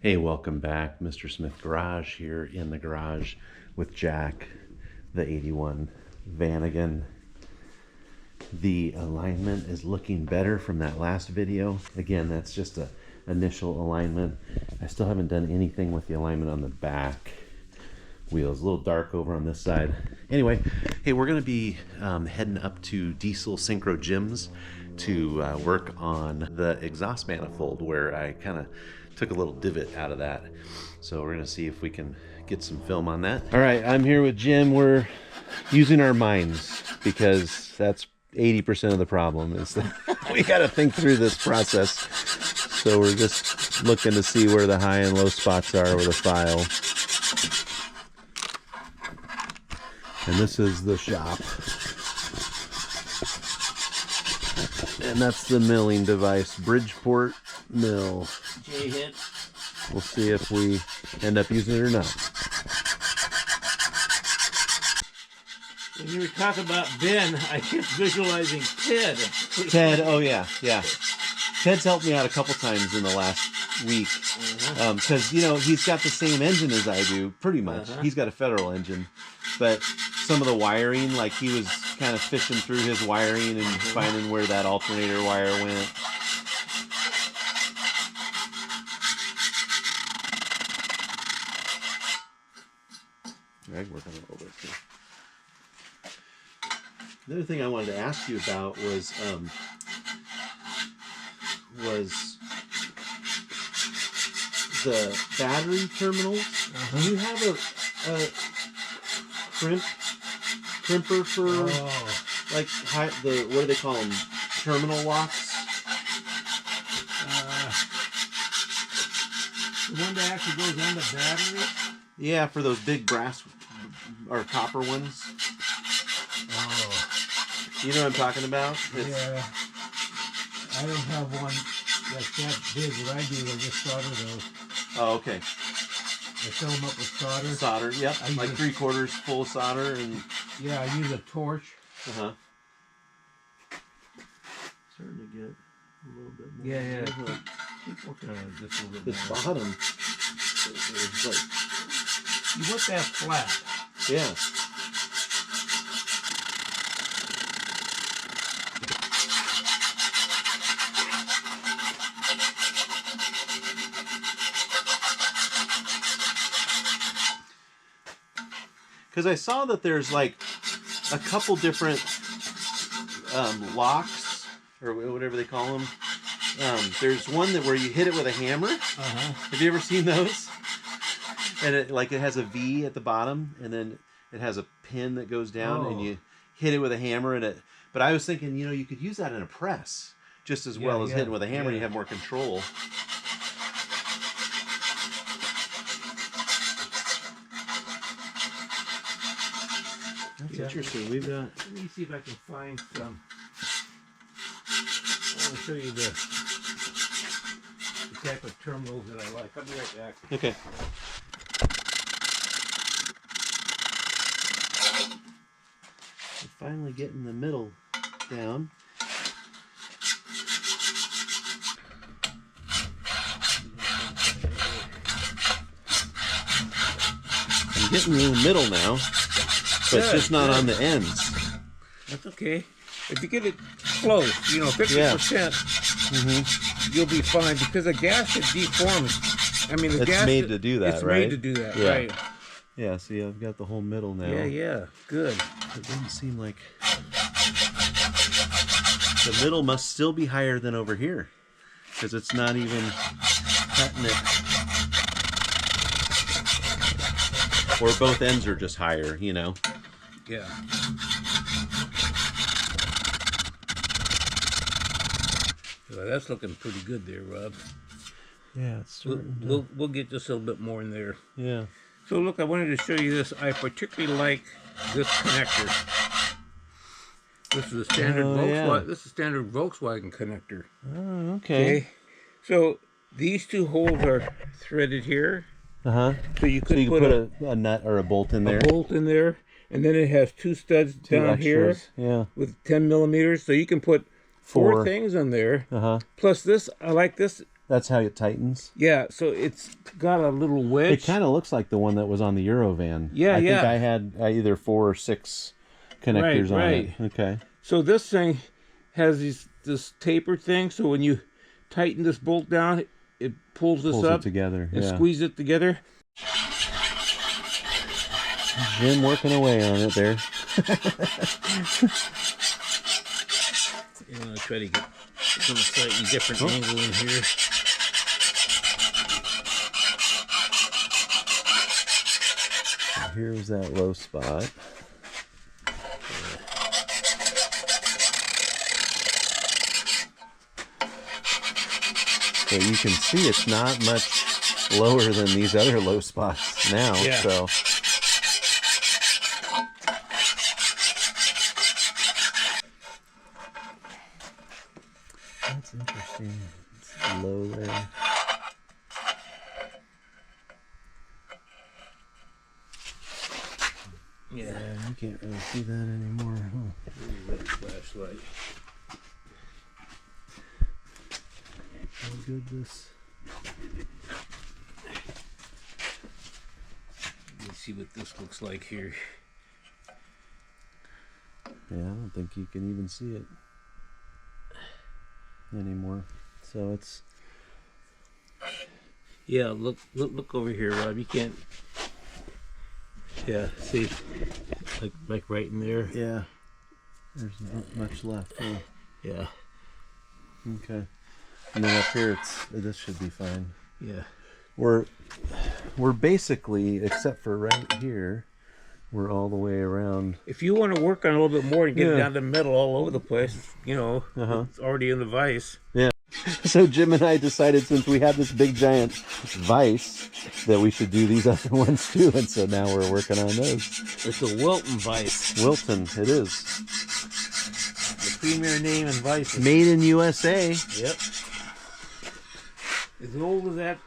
Hey, welcome back. Mr. Smith Garage here in the garage with Jack, the 81 Vanagon. The alignment is looking better from that last video. Again, that's just an initial alignment. I still haven't done anything with the alignment on the back wheels. A little dark over on this side. Anyway, hey, we're going to be heading up to Diesel Synchro Gyms to work on the exhaust manifold, where I kind of took a little divot out of that. So we're gonna see if we can get some film on that. All right, I'm here with Jim. We're using our minds because that's 80% of the problem is that we gotta think through this process. So we're just looking to see where the high and low spots are with a file. And this is the shop. And that's the milling device, Bridgeport Mill. J-hit. We'll see if we end up using it or not. When you were talking about Ben, I kept visualizing Ted. Ted, oh yeah. Ted's helped me out a couple times in the last week. Because, you know, he's got the same engine as I do, pretty much. He's got a Federal engine. But some of the wiring, like he was kind of fishing through his wiring and finding where that alternator wire went. I can work on it a little bit too. Another thing I wanted to ask you about was the battery terminals. Do you have a crimper for like what do they call them? Terminal locks? The one that actually goes on the battery? Yeah, for those big brass or copper ones. Oh. You know what I'm talking about? Yeah. I don't have one that's that big. What I do, I just solder those. Oh, okay. I fill them up with solder. Solder, yep. Like 3/4 full solder and... Yeah, I use a torch. Uh-huh. Starting to get a little bit more. Yeah. Keep working on it just a little bit this more. bottom is like... You want that flat. Yeah. Because I saw that there's like a couple different locks, or whatever they call them. There's one where you hit it with a hammer. Have you ever seen those? And it has a V at the bottom, and then it has a pin that goes down, and you hit it with a hammer. But I was thinking, you know, you could use that in a press just as well as hitting with a hammer. You have more control. That's interesting. We've got... Let me see if I can find some. I want to show you the type of terminals that I like. I'll be right back. Okay. We're finally getting the middle down. I'm getting in the middle now. But it's just not on the ends. That's okay. If you get it close, you know, 50%, you'll be fine, because the gasket deforms. I mean, the gasket... It's made to do that, right? It's made to do that, yeah. right. Yeah, see, I've got the whole middle now. Yeah, good. It doesn't seem like... The middle must still be higher than over here, because it's not even cutting it. Or both ends are just higher, you know? Yeah. Well, that's looking pretty good there, Rob. Yeah, it's we'll get just a little bit more in there. Yeah. So look, I wanted to show you this. I particularly like this connector. This is a standard Volkswagen. This is a standard Volkswagen connector. Oh, okay. So these two holes are threaded here. So you could put a nut or a bolt in there. A bolt in there, and then it has two studs down here with 10 millimeters. So you can put four things in there. Plus this, I like this That's how it tightens. Yeah, so it's got a little wedge. It kind of looks like the one that was on the Eurovan. Yeah, I think yeah. I had either 4 or 6 connectors on it. Okay. So this thing has this taper thing. So when you tighten this bolt down, it pulls this Pulls up it together. and Yeah. squeeze it together. Jim working away on it there. I'm gonna try to get some slightly different angle in here. Here's that low spot. So you can see it's not much lower than these other low spots now. Yeah. So that's interesting. It's low there. Yeah, you can't really see that anymore, huh? really red flashlight. How good this. Let's see what this looks like here. Yeah, I don't think you can even see it anymore. So it's. Yeah, look over here, Rob. You can't. Yeah, see, like right in there. Yeah. There's not much left. Huh? Yeah. Okay. And then up here, this should be fine. Yeah. We're basically, except for right here, we're all the way around. If you want to work on it a little bit more and get it down the middle all over the place, you know, it's already in the vise. Yeah. So Jim and I decided, since we have this big giant vise, that we should do these other ones too, and so now we're working on those. It's a Wilton vise. Wilton, it is. The premier name in vices. Made in USA. Yep. As old as that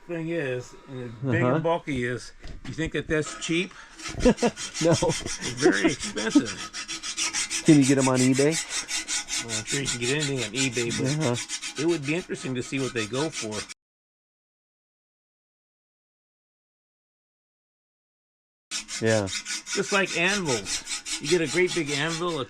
thing is, and as big and bulky is, you think that that's cheap? No. It's very expensive. Can you get them on eBay? Well, I'm sure you can get anything on eBay, but it would be interesting to see what they go for. Yeah. Just like anvils. You get a great big anvil, a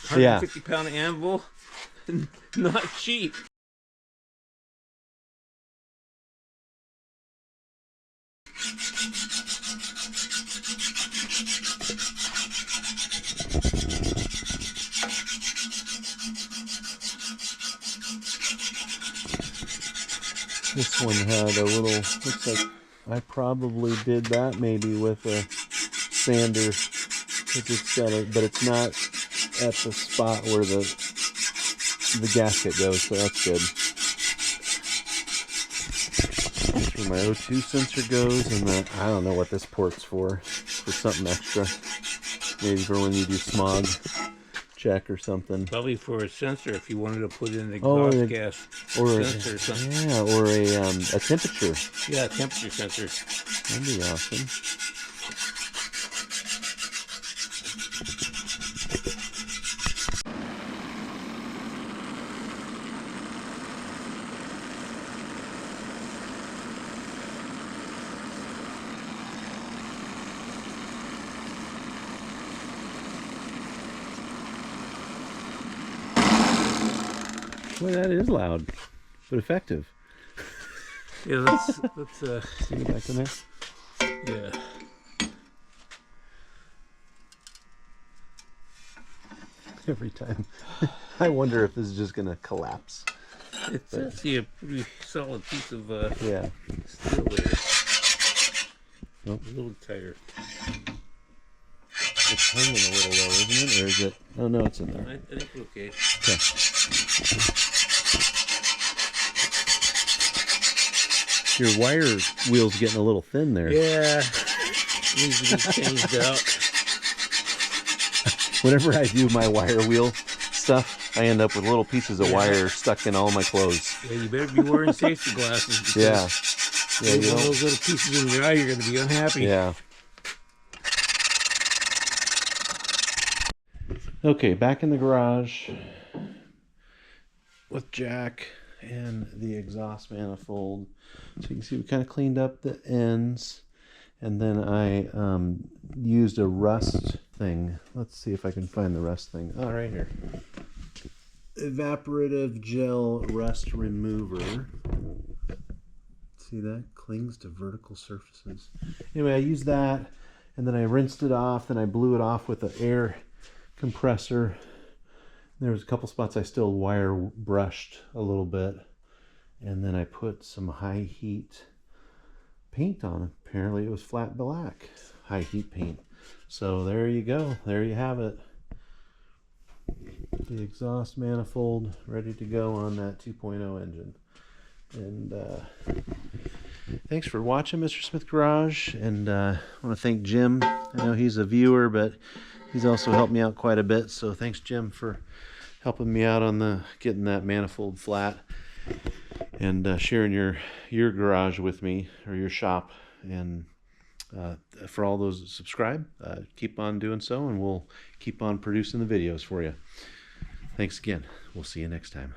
150-pound anvil, not cheap. This one had a little, looks like I probably did that maybe with a sander. It's got a, but it's not at the spot where the gasket goes, so that's good. That's where my O2 sensor goes, and then I don't know what this port's for something extra. Maybe for when you do smog check or something. Probably for a sensor if you wanted to put in an exhaust gas sensor or something. Yeah, or a temperature. Yeah, a temperature sensor. That'd be awesome. Well, that is loud, but effective. Yeah, let's See it back in there? yeah. Every time. I wonder if this is just gonna collapse. It's actually a pretty solid piece of Yeah. steel there. Nope. A little tighter. It's hanging a little low, isn't it? Or is it? Oh no, it's in there. I think we're okay. Okay. Your wire wheel's getting a little thin there. Yeah. Needs to be changed out. Whenever I do my wire wheel stuff, I end up with little pieces of wire stuck in all my clothes. Yeah, you better be wearing safety glasses. Yeah. Yeah, One of those little pieces in your eye, you're going to be unhappy. Yeah. Okay, back in the garage with Jack. and the exhaust manifold. So you can see we kind of cleaned up the ends, and then I used a rust thing. Let's see if I can find the rust thing. Oh, right here. Evaporative gel rust remover. See that? Clings to vertical surfaces. Anyway, I used that, and then I rinsed it off, then I blew it off with an air compressor. There was a couple spots I still wire brushed a little bit, and then I put some high heat paint on it. Apparently it was flat black high heat paint. So there you go. There you have it. The exhaust manifold ready to go on that 2.0 engine. And thanks for watching, Mr. Smith Garage. And I want to thank Jim. I know he's a viewer, but he's also helped me out quite a bit. So thanks, Jim, for helping me out on getting that manifold flat and sharing your garage with me, or your shop. And for all those that subscribe, keep on doing so, and we'll keep on producing the videos for you. Thanks again. We'll see you next time.